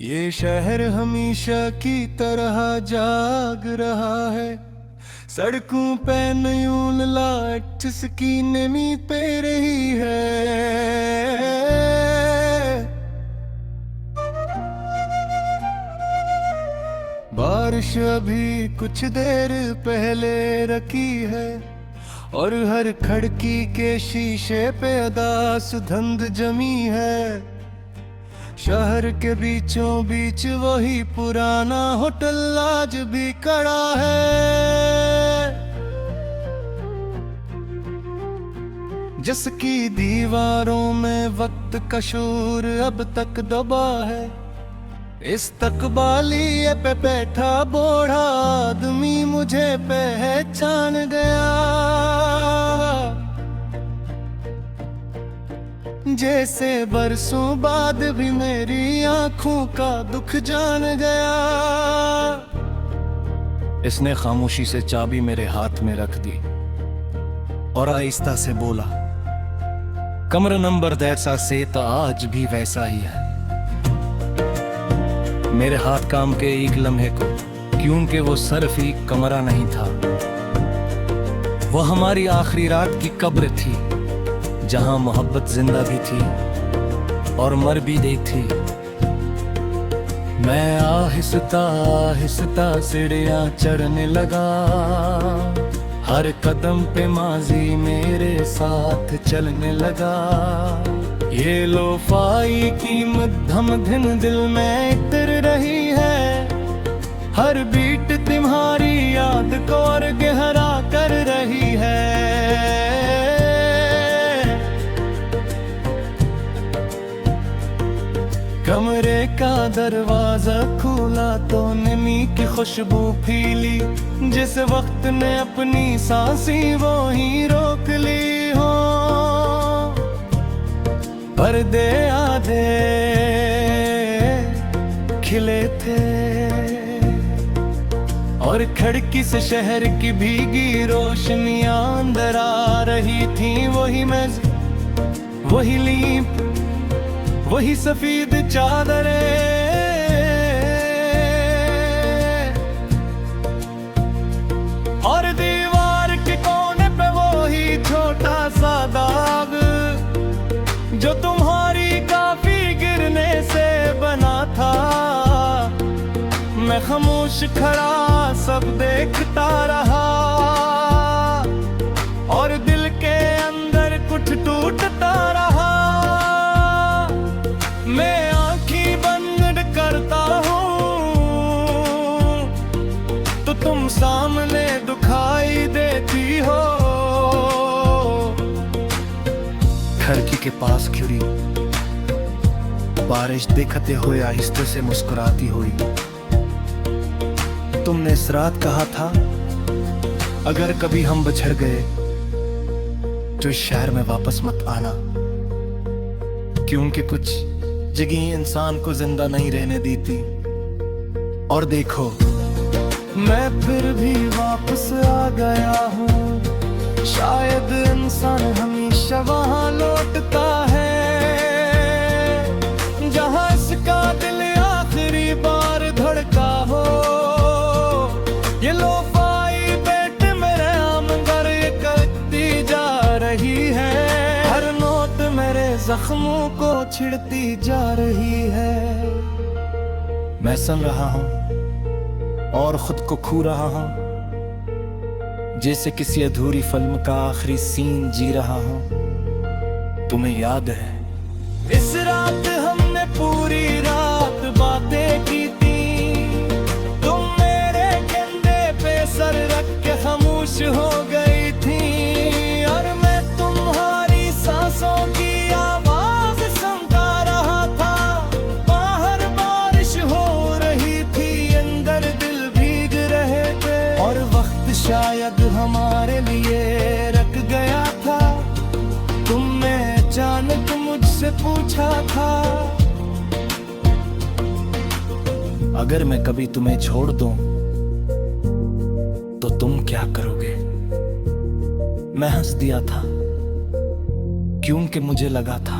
ये शहर हमेशा की तरह जाग रहा है। सड़कों पे न्यून लाइट की नमी पे रही है। बारिश अभी कुछ देर पहले रखी है और हर खिड़की के शीशे पे अदा सुगंध जमी है। शहर के बीचों बीच वही पुराना होटल आज भी खड़ा है, जिसकी दीवारों में वक्त का शोर अब तक दबा है। इस तकबाली पे बैठा बूढ़ा आदमी मुझे पहचान गया, जैसे बरसों बाद भी मेरी आंखों का दुख जान गया। इसने खामोशी से चाबी मेरे हाथ में रख दी और आहिस्ता से बोला, कमरा नंबर जैसा से तो आज भी वैसा ही है। मेरे हाथ काम के एक लम्हे को, क्योंकि वो सिर्फ एक कमरा नहीं था, वो हमारी आखिरी रात की कब्र थी, जहां मोहब्बत जिंदा भी थी और मर भी गई थी। मैं आहिस्ता आहिस्ता सीढ़ियां चढ़ने लगा, हर कदम पे माजी मेरे साथ चलने लगा। ये लोफाई की मध्यम धुन दिल में इतर रही है, हर बीट तुम्हारी याद को और गहरा कर रही है। कमरे का दरवाजा खुला तो नमी की खुशबू फैली, जिस वक्त ने अपनी सांसें वो ही रोक ली हो। पर्दे आधे खिले थे और खिड़की से शहर की भीगी रोशनियां अंदर आ रही थी। वही मेज, वही लीप, वही सफेद चादरें, और दीवार के कोने पे वही छोटा सा दाग, जो तुम्हारी काफी गिरने से बना था। मैं खामोश खड़ा सब देखता रहा और दिल के अंदर कुछ टूटता रहा। मैं आँखें बंद करता हूँ तो तुम सामने दिखाई देती हो। खिड़की के पास खड़ी बारिश देखते हुए आहिस्ते से मुस्कुराती हुई। तुमने इस रात कहा था, अगर कभी हम बिछड़ गए तो इस शहर में वापस मत आना, क्योंकि कुछ जगह इंसान को जिंदा नहीं रहने देती। और देखो, मैं फिर भी वापस आ गया हूँ। शायद इंसान हमेशा वहाँ लौटता है जहाँ इसका दिल आखिरी बार धड़का हो। ये लोफाई बेट मेरे आमदर करती जा रही है, हर नोट मेरे जख्मों को छिड़ती जा रही है। मैं सुन रहा हूँ और खुद को खो रहा हूँ, जैसे किसी अधूरी फिल्म का आखिरी सीन जी रहा हूँ। तुम्हें याद है इस रात हमने पूरी रात बातें की थी, तुम मेरे कंधे पे सर रख के खामोश हो गई थी, और मैं तुम्हारी सांसों की आवाज सुनता रहा था। बाहर बारिश हो रही थी, अंदर दिल भीग रहे थे, और वक्त शायद हमारे लिए रुक गया था। तुमने अचानक मुझसे पूछा था, अगर मैं कभी तुम्हें छोड़ दूं तो तुम क्या करोगे? मैं हंस दिया था, क्योंकि मुझे लगा था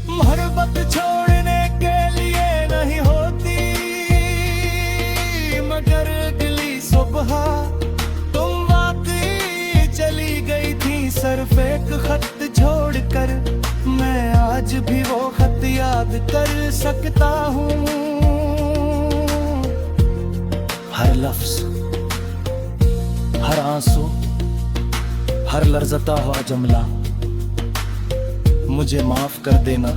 मोहब्बत छोड़ने के लिए नहीं होता। कर सकता हूँ। हर लफ्ज, हर आंसू, हर लर्जता हुआ जुमला मुझे माफ कर देना।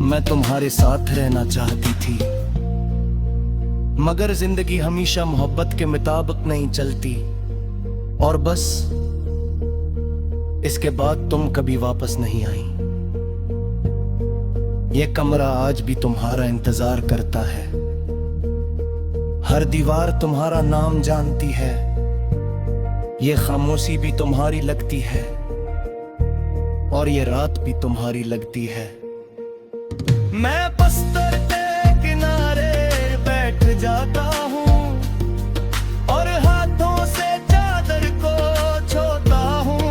मैं तुम्हारे साथ रहना चाहती थी, मगर जिंदगी हमेशा मोहब्बत के मुताबिक नहीं चलती। और बस इसके बाद तुम कभी वापस नहीं आई। ये कमरा आज भी तुम्हारा इंतजार करता है। हर दीवार तुम्हारा नाम जानती है। ये खामोशी भी तुम्हारी लगती है और ये रात भी तुम्हारी लगती है। मैं बस्तर के किनारे बैठ जाता हूँ और हाथों से चादर को छोता हूँ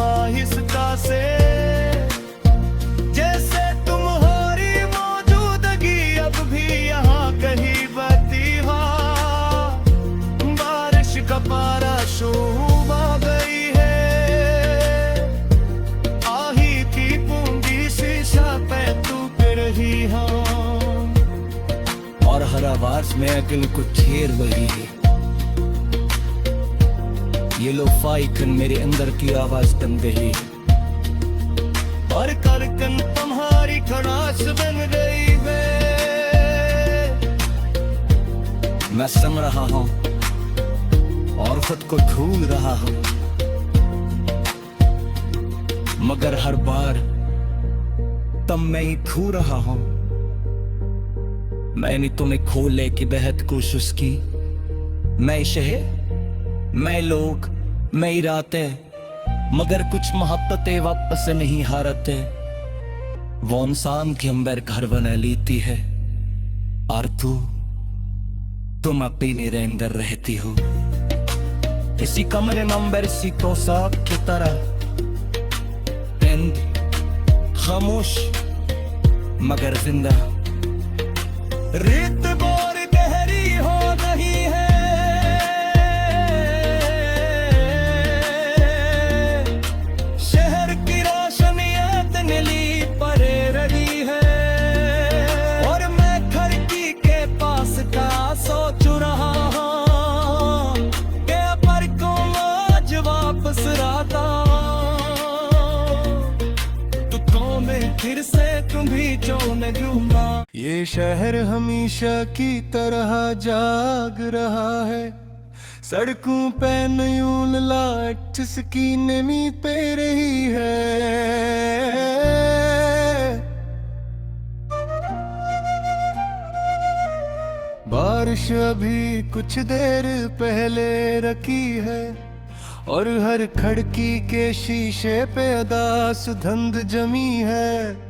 आहिस्ता से, जैसे तुम्हारी मौजूदगी अब भी यहाँ कहीं बहती हो। बारिश का पारा शुरू आ गई है, आही की बूंदी शीशा पे टूट रही हो और हर आवाज में अकल को छेड़ रही है। ये लोफाई कन मेरे अंदर की आवाज बन गई और करकन तुम्हारी खड़ास बन गई वे। मैं सम रहा हूँ और खुद को ढूंढ रहा हूँ, मगर हर बार तब मैं ही खो रहा हूँ। मैंने तुम्हें खोले की बेहद कोशिश की। मैं शहर, मैं लोग, मैं रातें, मगर कुछ मोहब्बतें वापस से नहीं हारते। वो इंसान की हम घर बना लेती है और तुम अपने मेरे अंदर रहती हो। इसी कमरे नंबर सी तो साफ की तरह खामोश मगर जिंदा। रेत बोर गहरी हो रही है, शहर की रोशनियत नीली परे रही है और मैं खिड़की के पास का सोच रहा हूँ कि पर को आज वापस राता तुझको में फिर से तुम भी जो न घूमा। ये शहर हमेशा की तरह जाग रहा है, सड़कों पे नयून लाइट की नमी पे रही है। बारिश अभी कुछ देर पहले रखी है और हर खिड़की के शीशे पे अदास धुंध जमी है।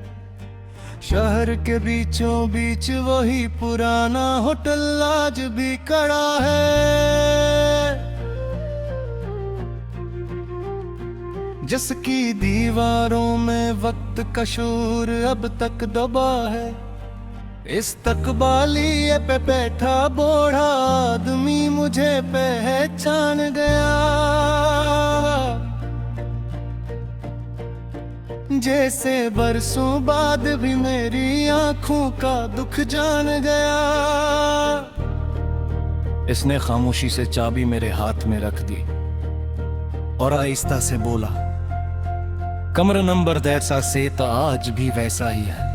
शहर के बीचों बीच वही पुराना होटल आज भी खड़ा है, जिसकी दीवारों में वक्त का शोर अब तक दबा है। इस तकबालिए पे बैठा बूढ़ा आदमी मुझे पहचान गया, जैसे बरसों बाद भी मेरी आंखों का दुख जान गया। इसने खामोशी से चाबी मेरे हाथ में रख दी और आहिस्ता से बोला, कमरा नंबर जैसा से तो आज भी वैसा ही है।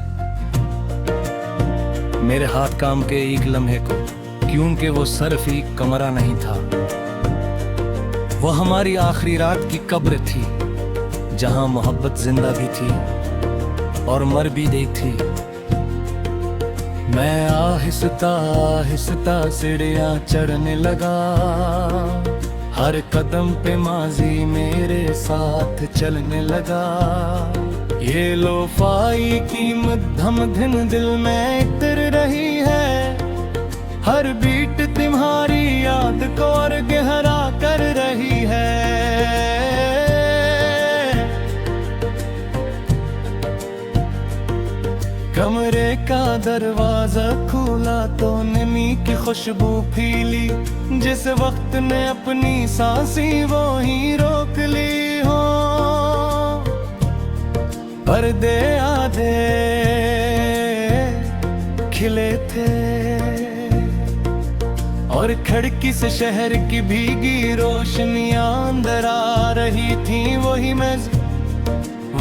मेरे हाथ काम के एक लम्हे को, क्योंकि वो सिर्फ एक कमरा नहीं था, वो हमारी आखिरी रात की कब्र थी, जहां मोहब्बत जिंदा भी थी और मर भी गई थी। मैं आहिस्ता आहिस्ता सीढ़ियां चढ़ने लगा, हर कदम पे माजी मेरे साथ चलने लगा। ये लोफाई की मध्यम धन दिल में इतर रही है, हर बीट तुम्हारी याद को और गहरा कर रही है। कमरे का दरवाजा खुला तो नमी की खुशबू फैली, जिस वक्त ने अपनी सांसें वो ही रोक ली हो। पर्दे आधे खिले थे और खिड़की से शहर की भीगी रोशनियां अंदर आ रही थी। वही मेज,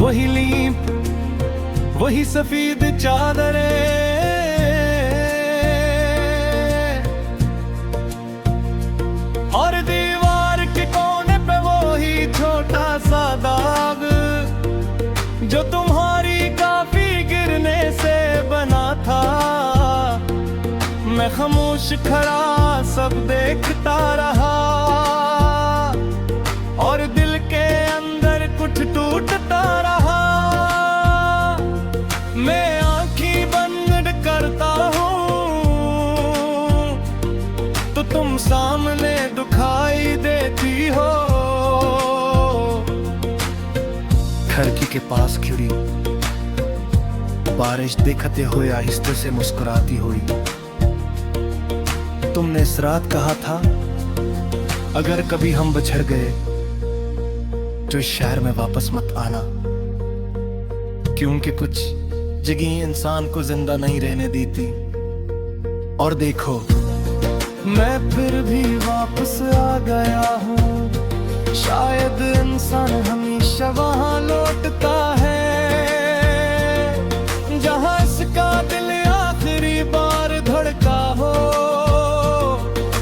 वही लीप, वही सफेद चादरें, और दीवार के कोने पे वही छोटा सा दाग जो तुम्हारी काफी गिरने से बना था। मैं खामोश खड़ा सब देखता रहा और दिल के अंदर कुछ टूटता रहा। मैं आंखें बंद करता हूँ तो तुम सामने दिखाई देती हो। खिड़की के पास खड़ी बारिश देखते हुए आहिस्ते से मुस्कुराती हुई। तुमने इस रात कहा था अगर कभी हम बिछड़ गए तो इस शहर में वापस मत आना, क्योंकि कुछ जगह इंसान को जिंदा नहीं रहने देती। और देखो मैं फिर भी वापस आ गया हूँ। शायद इंसान हमेशा वहां लौटता है जहां इसका दिल आखिरी बार धड़का हो।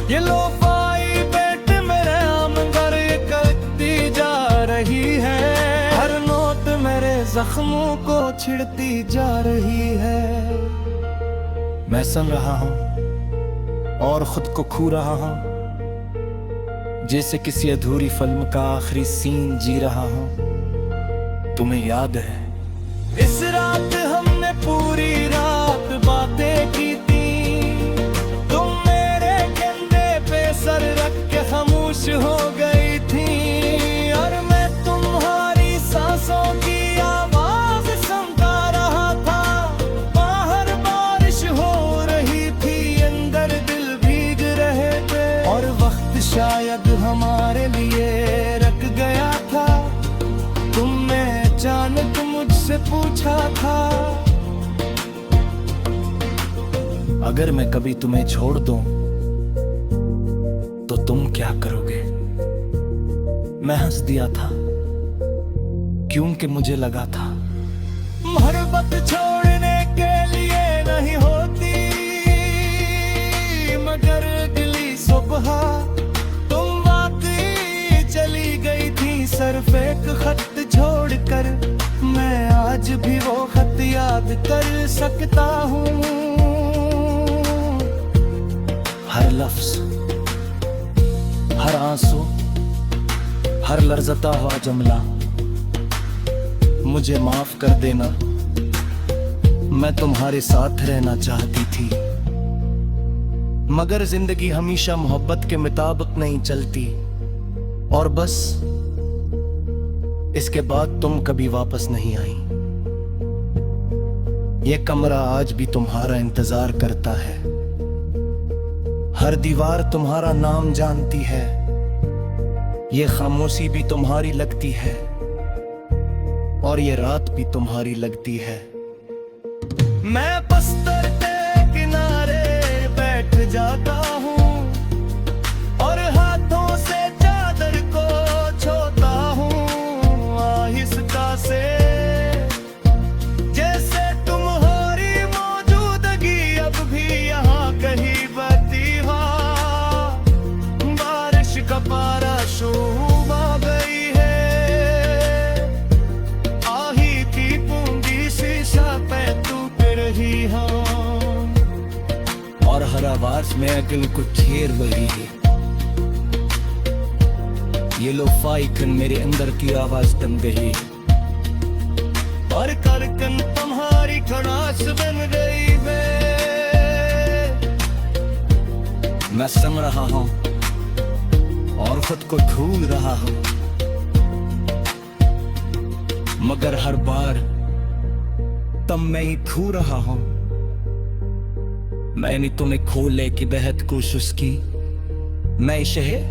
ये लोफाई बेट मेरे आमगर ये करती जा रही है, हर नोट मेरे जख्मों को छिड़ती जा रही है। मैं सुन रहा हूँ और खुद को खो रहा हूँ, जैसे किसी अधूरी फिल्म का आखिरी सीन जी रहा हूँ। तुम्हें याद है इस रात हमने पूरी रात बातें की थी। तुम मेरे कंधे पे सर रख के खामोश हो गई थी और मैं तुम्हारी सांसों की आवाज सुनता रहा था। बाहर बारिश हो रही थी, अंदर दिल भीग रहे थे और वक्त शायद हमारे लिए रख गया था। तुमने अचानक मुझसे पूछा था अगर मैं कभी तुम्हें छोड़ दूं तो तुम क्या करोगे। मैं हंस दिया था क्योंकि मुझे लगा था मोहब्बत छोड़ने के लिए नहीं होती, मगर अगली सुबह तुम वाकई चली गई थी सिर्फ एक खत छोड़कर। मैं आज भी वो खत याद कर सकता हूँ, हर लफ्ज, हर आंसू, हर लर्जता हुआ जुमला। मुझे माफ कर देना, मैं तुम्हारे साथ रहना चाहती थी, मगर जिंदगी हमेशा मोहब्बत के मुताबिक नहीं चलती। और बस इसके बाद तुम कभी वापस नहीं आई। ये कमरा आज भी तुम्हारा इंतजार करता है, हर दीवार तुम्हारा नाम जानती है, ये खामोशी भी तुम्हारी लगती है और ये रात भी तुम्हारी लगती है। मैं बस्तर के किनारे बैठ जाता हूँ और हाथों से चादर को छोता हूँ आहिस्ता से, जैसे तुम्हारी मौजूदगी अब भी यहाँ कहीं बहती हो। बारिश का पारा शुरू आ गई है, आही की पूंजी शीशा पे टूट रही हो और हर आवाज में अकल को छेड़ रही है। ये लोफाई कन मेरे अंदर की आवाज बन गई और करकन तुम्हारी खड़ास बन गई है। मैं सुन रहा हूँ और खुद को ढूंढ रहा हूँ, मगर हर बार तब मैं ही खो रहा हूँ। मैंने तुम्हें खोले की बेहद कोशिश की, मैं शहर,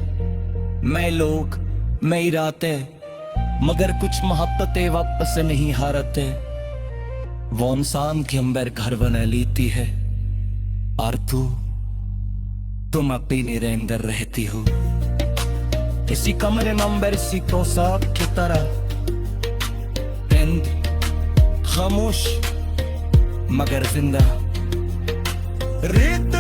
मैं लोग, मैं रातें, मगर कुछ मोहब्बतें वापस से नहीं हारते। वो इंसान की अंबर घर बना लेती है और तुम अपनी मेरे अंदर रहती हो, इसी कमरे नंबर इसी पोशाक की तरह, खामोश मगर जिंदा। रेत